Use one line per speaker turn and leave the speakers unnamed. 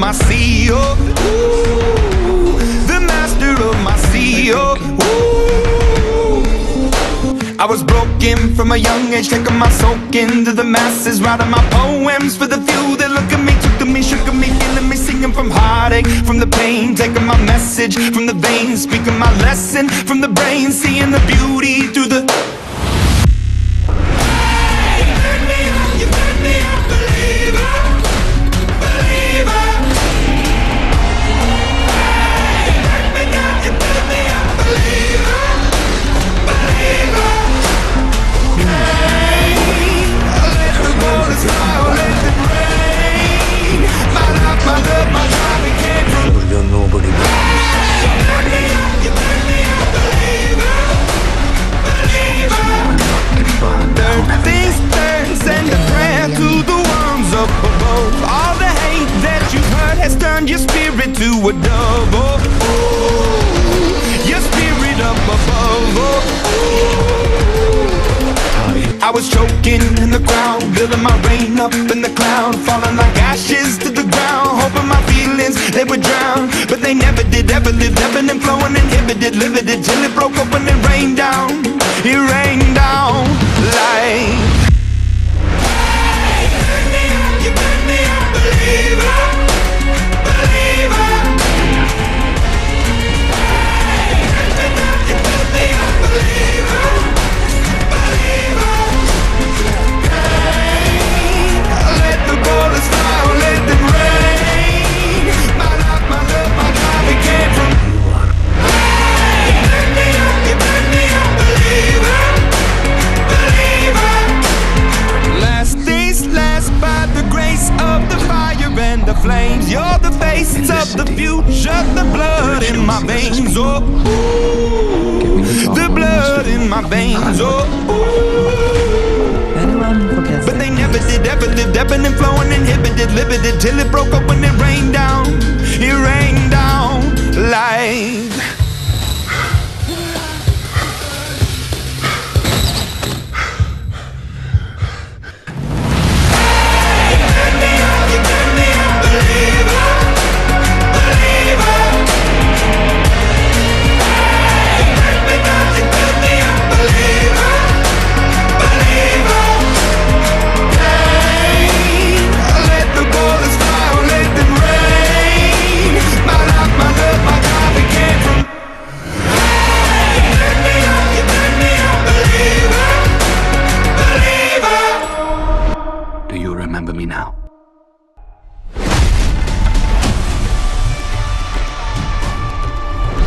my sea, oh, ooh, the master of my sea, oh, ooh. I was broken from a young age, taking my soak into the masses, writing my poems for the few that look at me, took to me, shook at me, feeling me, singing from heartache, from the pain, taking my message from the veins, speaking my lesson from the brain, seeing the beauty through the. Your spirit to a dove, oh, ooh, your spirit up above, oh, ooh. I was choking in the crowd, building my rain up in the cloud, falling like ashes to the ground, hoping my feelings, they would drown, but they never did, ever lived, ebbing and flowing, inhibited, limited, till it broke open and rained down, it rained down like. You made me a believer. Flames, you're the face of the future, the blood in my veins, oh, ooh, the blood in my veins, oh, ooh. But they never did, ever lived, ebbing and flowing, inhibited, limited, till it broke open and rained down, it rained down like.
Do you remember me now?